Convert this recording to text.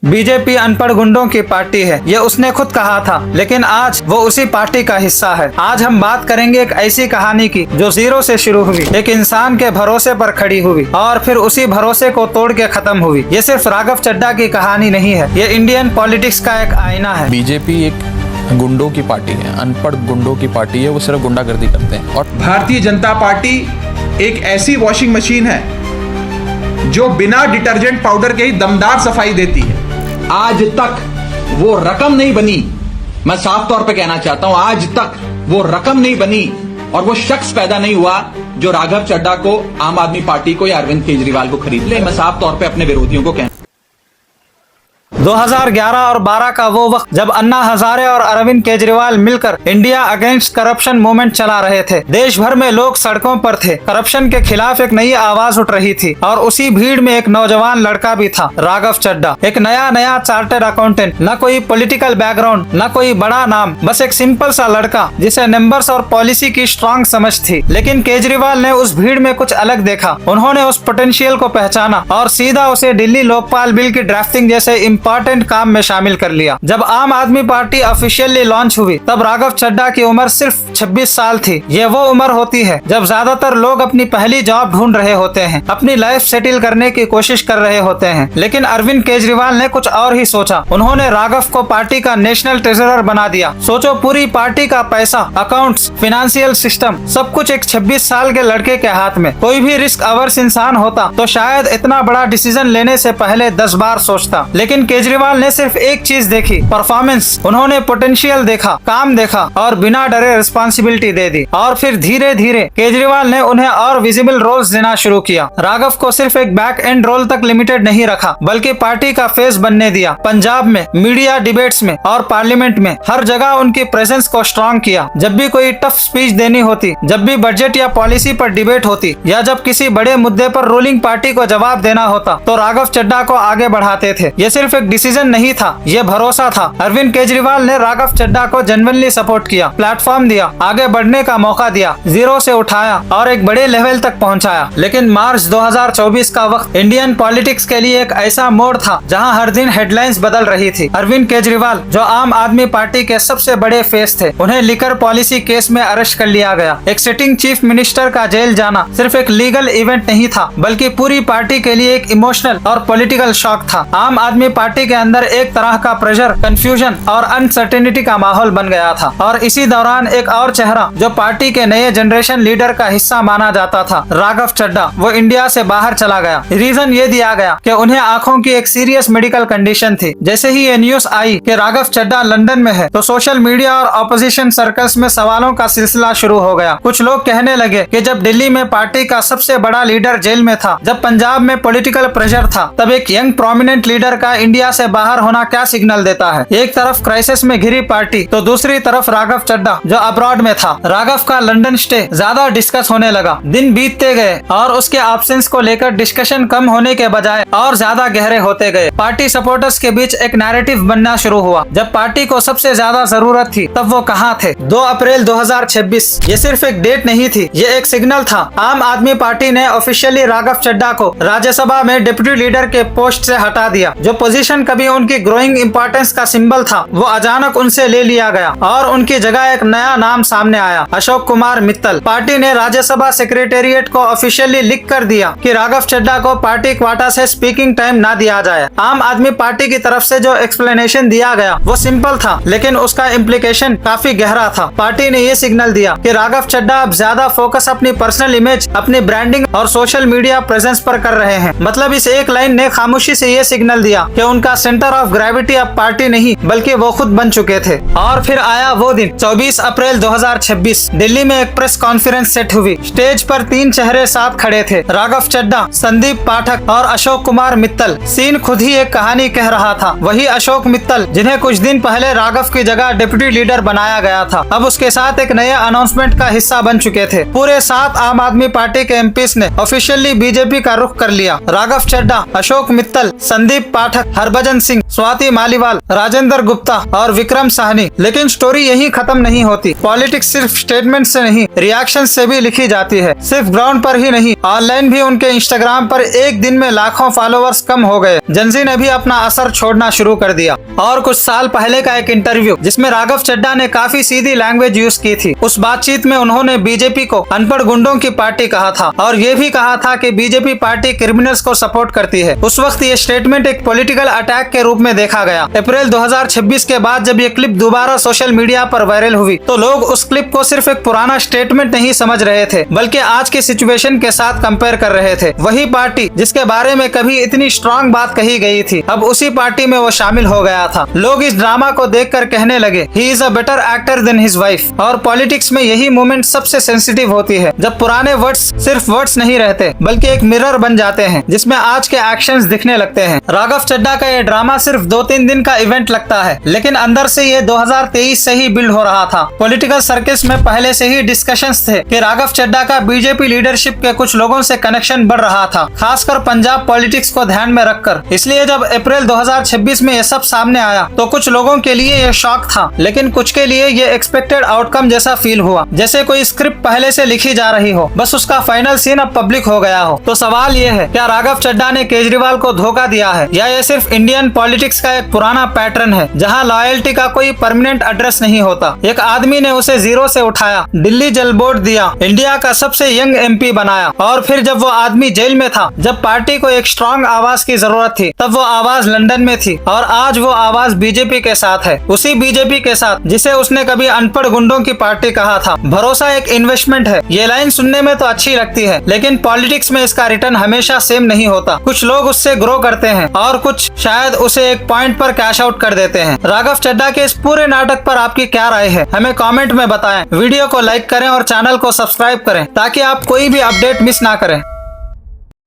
BJP अनपढ़ गुंडों की पार्टी है, ये उसने खुद कहा था, लेकिन आज वो उसी पार्टी का हिस्सा है। आज हम बात करेंगे एक ऐसी कहानी की जो जीरो से शुरू हुई, एक इंसान के भरोसे पर खड़ी हुई और फिर उसी भरोसे को तोड़ के खत्म हुई। ये सिर्फ राघव चड्ढा की कहानी नहीं है, ये इंडियन पॉलिटिक्स का एक आईना है। बीजेपी एक गुंडों की पार्टी है, अनपढ़ गुंडों की पार्टी है, वो सिर्फ गुंडागर्दी करते हैं। और भारतीय जनता पार्टी एक ऐसी वॉशिंग मशीन है जो बिना डिटर्जेंट पाउडर के ही दमदार सफाई देती है। आज तक वो रकम नहीं बनी, मैं साफ तौर पे कहना चाहता हूं, आज तक वो रकम नहीं बनी और वो शख्स पैदा नहीं हुआ जो राघव चड्ढा को, आम आदमी पार्टी को या अरविंद केजरीवाल को खरीद ले। मैं साफ तौर पे अपने विरोधियों को कहना 2011 और 12 का वो वक्त जब अन्ना हजारे और अरविंद केजरीवाल मिलकर इंडिया अगेंस्ट करप्शन मूवमेंट चला रहे थे। देश भर में लोग सड़कों पर थे, करप्शन के खिलाफ एक नई आवाज उठ रही थी और उसी भीड़ में एक नौजवान लड़का भी था, राघव चड्ढा। एक नया चार्टर्ड अकाउंटेंट, न कोई पॉलिटिकल बैकग्राउंड, न कोई बड़ा नाम, बस एक सिंपल सा लड़का जिसे नंबर्स और पॉलिसी की स्ट्रॉन्ग समझ थी। लेकिन केजरीवाल ने उस भीड़ में कुछ अलग देखा। उन्होंने उस पोटेंशियल को पहचाना और सीधा उसे दिल्ली लोकपाल बिल की ड्राफ्टिंग जैसे इम्पोर्टेंट काम में शामिल कर लिया। जब आम आदमी पार्टी ऑफिशियली लॉन्च हुई तब राघव चड्ढा की उम्र सिर्फ 26 साल थी। ये वो उम्र होती है जब ज्यादातर लोग अपनी पहली जॉब ढूंढ रहे होते हैं, अपनी लाइफ सेटल करने की कोशिश कर रहे होते हैं। लेकिन अरविंद केजरीवाल ने कुछ और ही सोचा। उन्होंने राघव को पार्टी का नेशनल ट्रेजरर बना दिया। सोचो, पूरी पार्टी का पैसा, अकाउंट्स, फाइनेंशियल सिस्टम, सब कुछ एक 26 साल के लड़के के हाथ में। कोई भी रिस्क अवर्स इंसान होता तो शायद इतना बड़ा डिसीजन लेने से पहले 10 बार सोचता। लेकिन केजरीवाल ने सिर्फ एक चीज देखी, परफॉर्मेंस। उन्होंने पोटेंशियल देखा, काम देखा और बिना डरे रिस्पॉन्सिबिलिटी दे दी। और फिर धीरे धीरे केजरीवाल ने उन्हें और विजिबल रोल्स देना शुरू किया। राघव को सिर्फ एक बैक एंड रोल तक लिमिटेड नहीं रखा, बल्कि पार्टी का फेस बनने दिया। पंजाब में, मीडिया डिबेट्स में और पार्लियामेंट में हर जगह उनकी प्रेजेंस को स्ट्रॉन्ग किया। जब भी कोई टफ स्पीच देनी होती, जब भी बजट या पॉलिसी पर डिबेट होती या जब किसी बड़े मुद्दे पर रूलिंग पार्टी को जवाब देना होता तो राघव चड्ढा को आगे बढ़ाते थे। ये सिर्फ एक डिसीजन नहीं था, ये भरोसा था। अरविंद केजरीवाल ने राघव चड्ढा को जेन्युइनली सपोर्ट किया, प्लेटफॉर्म दिया, आगे बढ़ने का मौका दिया, जीरो से उठाया और एक बड़े लेवल तक पहुंचाया। लेकिन मार्च 2024 का वक्त इंडियन पॉलिटिक्स के लिए एक ऐसा मोड़ था जहां हर दिन हेडलाइंस बदल रही थी। अरविंद केजरीवाल, जो आम आदमी पार्टी के सबसे बड़े फेस थे, उन्हें लिकर पॉलिसी केस में अरेस्ट कर लिया गया। एक सिटिंग चीफ मिनिस्टर का जेल जाना सिर्फ एक लीगल इवेंट नहीं था, बल्कि पूरी पार्टी के लिए एक इमोशनल और पॉलिटिकल शॉक था। आम आदमी पार्टी के अंदर एक तरह का प्रेशर, कंफ्यूजन और अनसर्टेनिटी का माहौल बन गया था। और इसी दौरान एक और चेहरा जो पार्टी के नए जनरेशन लीडर का हिस्सा माना जाता था, राघव चड्ढा, वो इंडिया से बाहर चला गया। रीजन ये दिया गया कि उन्हें आंखों की एक सीरियस मेडिकल कंडीशन थी। जैसे ही ये न्यूज आई कि राघव चड्ढा लंदन में है तो सोशल मीडिया और ऑपोजिशन सर्कल्स में सवालों का सिलसिला शुरू हो गया। कुछ लोग कहने लगे कि जब दिल्ली में पार्टी का सबसे बड़ा लीडर जेल में था, जब पंजाब में पॉलिटिकल प्रेशर था, तब एक यंग प्रोमिनेंट लीडर का इंडिया से बाहर होना क्या सिग्नल देता है। एक तरफ क्राइसिस में घिरी पार्टी तो दूसरी तरफ राघव चड्ढा जो अब्रॉड में था। राघव का लंदन स्टे ज्यादा डिस्कस होने लगा। दिन बीतते गए और उसके एब्सेंस को लेकर डिस्कशन कम होने के बजाय और ज्यादा गहरे होते गए। पार्टी सपोर्टर्स के बीच एक नैरेटिव बनना शुरू हुआ, जब पार्टी को सबसे ज्यादा जरूरत थी तब वो कहाँ थे। 2 अप्रैल 2026 ये सिर्फ एक डेट नहीं थी, ये एक सिग्नल था। आम आदमी पार्टी ने ऑफिशियली राघव चड्ढा को राज्यसभा में डिप्टी लीडर के पोस्ट से हटा दिया। जो पोजीशन कभी उनकी ग्रोइंग इंपॉर्टेंस का सिंबल था, वो अचानक उनसे ले लिया गया और उनकी जगह एक नया नाम सामने आया, अशोक कुमार मित्तल। पार्टी ने राज्यसभा सेक्रेटेरिएट को ऑफिशियली लिख कर दिया कि राघव चड्ढा को पार्टी क्वाटा से स्पीकिंग टाइम ना दिया जाए। आम आदमी पार्टी की तरफ से जो एक्सप्लेनेशन दिया गया वो सिंपल था, लेकिन उसका इम्प्लीकेशन काफी गहरा था। पार्टी ने ये सिग्नल दिया कि राघव चड्ढा अब ज्यादा फोकस अपनी पर्सनल इमेज, अपनी ब्रांडिंग और सोशल मीडिया प्रेजेंस पर कर रहे हैं। मतलब इस एक लाइन ने खामोशी से ये सिग्नल दिया कि उनका सेंटर ऑफ ग्रेविटी अब पार्टी नहीं बल्कि वो खुद बन चुके थे। और फिर आया वो दिन 24 अप्रैल 2026। दिल्ली में एक प्रेस कॉन्फ्रेंस सेट हुई। स्टेज पर 3 चेहरे साथ खड़े थे, राघव चड्ढा, संदीप पाठक और अशोक कुमार मित्तल। सीन खुद ही एक कहानी कह रहा था। वही अशोक मित्तल जिन्हें कुछ दिन पहले राघव की जगह डिप्टी लीडर बनाया गया था, अब उसके साथ एक नए अनाउंसमेंट का हिस्सा बन चुके थे। पूरे 7 आम आदमी पार्टी के एमपीस ने ऑफिशियली बीजेपी का रुख कर लिया। राघव चड्ढा, अशोक मित्तल, संदीप पाठक, हर हरभजन सिंह, स्वाति मालीवाल, राजेंद्र गुप्ता और विक्रम साहनी। लेकिन स्टोरी यही खत्म नहीं होती। पॉलिटिक्स सिर्फ स्टेटमेंट से नहीं, रिएक्शन से भी लिखी जाती है। सिर्फ ग्राउंड पर ही नहीं, ऑनलाइन भी उनके इंस्टाग्राम पर एक दिन में लाखों फॉलोअर्स कम हो गए। जनजी ने भी अपना असर छोड़ना शुरू कर दिया। और कुछ साल पहले का एक इंटरव्यू जिसमें राघव चड्ढा ने काफी सीधी लैंग्वेज यूज की थी, उस बातचीत में उन्होंने बीजेपी को अनपढ़ गुंडों की पार्टी कहा था और ये भी कहा था कि बीजेपी पार्टी क्रिमिनल्स को सपोर्ट करती है। उस वक्त ये स्टेटमेंट एक पॉलिटिकल अटैक के रूप में देखा गया। अप्रैल 2026 के बाद जब ये क्लिप दोबारा सोशल मीडिया पर वायरल हुई तो लोग उस क्लिप को सिर्फ एक पुराना स्टेटमेंट नहीं समझ रहे थे, बल्कि आज की सिचुएशन के साथ कंपेयर कर रहे थे। वही पार्टी जिसके बारे में कभी इतनी स्ट्रांग बात कही गई थी, अब उसी पार्टी में वो शामिल हो गया था। लोग इस ड्रामा को देखकर कहने लगे he is a better actor than his wife. और पॉलिटिक्स में यही मोमेंट सबसे सेंसिटिव होती है, जब पुराने वर्ड्स सिर्फ वर्ड्स नहीं रहते बल्कि एक मिरर बन जाते हैं जिसमें आज के एक्शंस दिखने लगते हैं। राघव चड्ढा का ये ड्रामा सिर्फ 2-3 दिन का इवेंट लगता है, लेकिन अंदर से ये 2023 से ही बिल्ड हो रहा था। पॉलिटिकल सर्किल्स में पहले से ही डिस्कशंस थे कि राघव चड्ढा का बीजेपी लीडरशिप के कुछ लोगों से कनेक्शन बढ़ रहा था, खासकर पंजाब पॉलिटिक्स को ध्यान में रखकर। इसलिए जब अप्रैल 2026 में ये सब सामने आया तो कुछ लोगों के लिए ये शॉक था, लेकिन कुछ के लिए ये एक्सपेक्टेड आउटकम जैसा फील हुआ, जैसे कोई स्क्रिप्ट पहले से लिखी जा रही हो, बस उसका फाइनल सीन अब पब्लिक हो गया हो। तो सवाल ये है, क्या राघव चड्ढा ने केजरीवाल को धोखा दिया है या ये सिर्फ इंडियन पॉलिटिक्स का एक पुराना पैटर्न है जहां लॉयल्टी का कोई परमानेंट एड्रेस नहीं होता। एक आदमी ने उसे जीरो से उठाया, दिल्ली जल बोर्ड दिया, इंडिया का सबसे यंग एमपी बनाया, और फिर जब वो आदमी जेल में था, जब पार्टी को एक स्ट्रांग आवाज की जरूरत थी, तब वो आवाज लंदन में थी और आज वो आवाज बीजेपी के साथ है। उसी बीजेपी के साथ जिसे उसने कभी अनपढ़ गुंडों की पार्टी कहा था। भरोसा एक इन्वेस्टमेंट है। ये लाइन सुनने में तो अच्छी लगती है, लेकिन पॉलिटिक्स में इसका रिटर्न हमेशा सेम नहीं होता। कुछ लोग उससे ग्रो करते हैं और कुछ शायद उसे एक पॉइंट पर कैश आउट कर देते हैं। राघव चड्ढा के इस पूरे नाटक पर आपकी क्या राय है, हमें कमेंट में बताएं। वीडियो को लाइक करें और चैनल को सब्सक्राइब करें ताकि आप कोई भी अपडेट मिस ना करें।